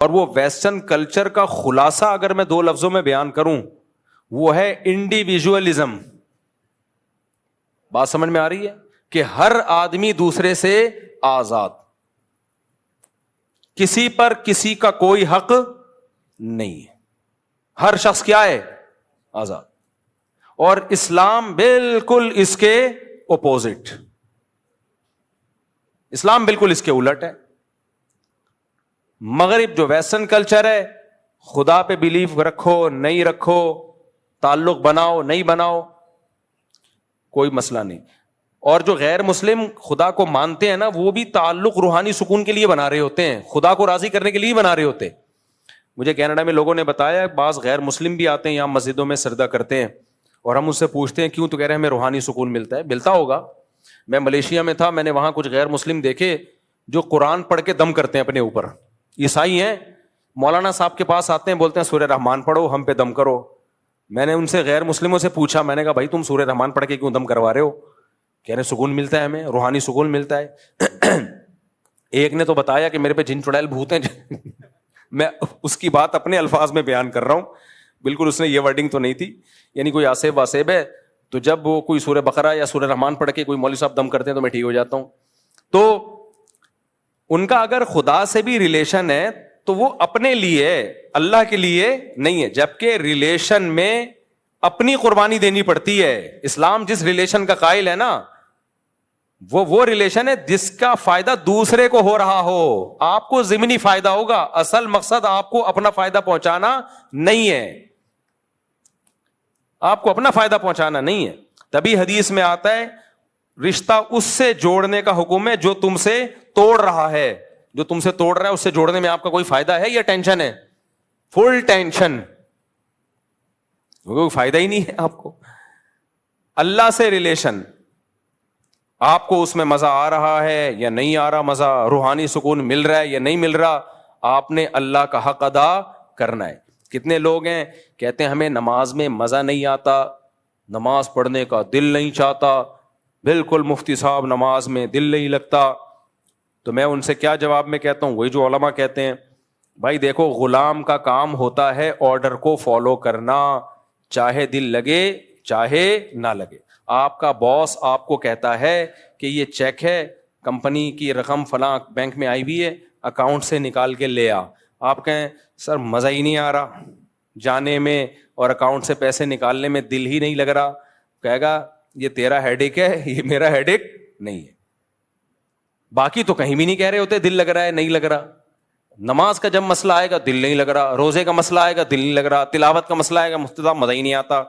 اور وہ western culture کا خلاصہ اگر میں 2 لفظوں میں بیان کروں وہ ہے انڈیویجولزم. بات سمجھ میں آ رہی ہے کہ ہر آدمی دوسرے سے آزاد, کسی پر کسی کا کوئی حق نہیں ہے, ہر شخص کیا ہے؟ آزاد. اور اسلام بالکل اس کے اپوزٹ, اسلام بالکل اس کے الٹ ہے. مغرب جو ویسٹرن کلچر ہے, خدا پہ بلیو رکھو نہیں رکھو, تعلق بناؤ نہیں بناؤ, کوئی مسئلہ نہیں. اور جو غیر مسلم خدا کو مانتے ہیں نا, وہ بھی تعلق روحانی سکون کے لیے بنا رہے ہوتے ہیں, خدا کو راضی کرنے کے لیے بنا رہے ہوتے ہیں. مجھے کینیڈا میں لوگوں نے بتایا بعض غیر مسلم بھی آتے ہیں یہاں مسجدوں میں سجدہ کرتے ہیں, اور ہم اس سے پوچھتے ہیں کیوں, تو کہہ رہے ہیں ہمیں روحانی سکون ملتا ہے. ملتا ہوگا. میں ملیشیا میں تھا, میں نے وہاں کچھ غیر مسلم دیکھے جو قرآن پڑھ کے دم کرتے ہیں اپنے اوپر. عیسائی ہیں, مولانا صاحب کے پاس آتے ہیں, بولتے ہیں سورہ رحمان پڑھو, ہم پہ دم کرو. میں نے ان سے غیر مسلموں سے پوچھا, میں نے کہا بھائی تم سورہ رحمان پڑھ کے کیوں دم کروا رہے ہو؟ کہہ رہے سکون ملتا ہے ہمیں, روحانی سکون ملتا ہے. ایک نے تو بتایا کہ میرے پہ جن چڑیل بھوت ہیں. میں اس کی بات اپنے الفاظ میں بیان کر رہا ہوں, بالکل اس نے یہ ورڈنگ تو نہیں تھی, یعنی کوئی آصیب واسیب ہے تو جب وہ کوئی سورہ بقرہ یا سورہ رحمان پڑھ کے کوئی مولوی صاحب دم کرتے ہیں تو میں ٹھیک ہو جاتا ہوں. تو ان کا اگر خدا سے بھی ریلیشن ہے تو وہ اپنے لیے, اللہ کے لیے نہیں ہے, جبکہ ریلیشن میں اپنی قربانی دینی پڑتی ہے. اسلام جس ریلیشن کا قائل ہے نا, وہ ریلیشن ہے جس کا فائدہ دوسرے کو ہو رہا ہو. آپ کو ضمنی فائدہ ہوگا, اصل مقصد آپ کو اپنا فائدہ پہنچانا نہیں ہے, آپ کو اپنا فائدہ پہنچانا نہیں ہے. تبھی حدیث میں آتا ہے رشتہ اس سے جوڑنے کا حکم ہے جو تم سے توڑ رہا ہے. جو تم سے توڑ رہا ہے اس سے جوڑنے میں آپ کا کوئی فائدہ ہے یا ٹینشن ہے؟ فل ٹینشن, کوئی فائدہ ہی نہیں ہے آپ کو. اللہ سے ریلیشن, آپ کو اس میں مزہ آ رہا ہے یا نہیں آ رہا, مزہ روحانی سکون مل رہا ہے یا نہیں مل رہا, آپ نے اللہ کا حق ادا کرنا ہے. کتنے لوگ ہیں کہتے ہیں ہمیں نماز میں مزہ نہیں آتا, نماز پڑھنے کا دل نہیں چاہتا, بالکل مفتی صاحب نماز میں دل نہیں لگتا. تو میں ان سے کیا جواب میں کہتا ہوں, وہی جو علماء کہتے ہیں, بھائی دیکھو غلام کا کام ہوتا ہے آرڈر کو فالو کرنا, چاہے دل لگے چاہے نہ لگے. آپ کا باس آپ کو کہتا ہے کہ یہ چیک ہے, کمپنی کی رقم فلاں بینک میں آئی ہوئی ہے, اکاؤنٹ سے نکال کے لے آ. آپ کہیں سر مزہ ہی نہیں آ رہا جانے میں اور اکاؤنٹ سے پیسے نکالنے میں, دل ہی نہیں لگ رہا. کہے گا یہ تیرا ہیڈ ایک ہے, یہ میرا ہیڈ ایک نہیں ہے. باقی تو کہیں بھی نہیں کہہ رہے ہوتے دل لگ رہا ہے نہیں لگ رہا. نماز کا جب مسئلہ آئے گا دل نہیں لگ رہا, روزے کا مسئلہ آئے گا دل نہیں لگ رہا, تلاوت کا مسئلہ آئے گا مفتدہ مزہ ہی نہیں آتا.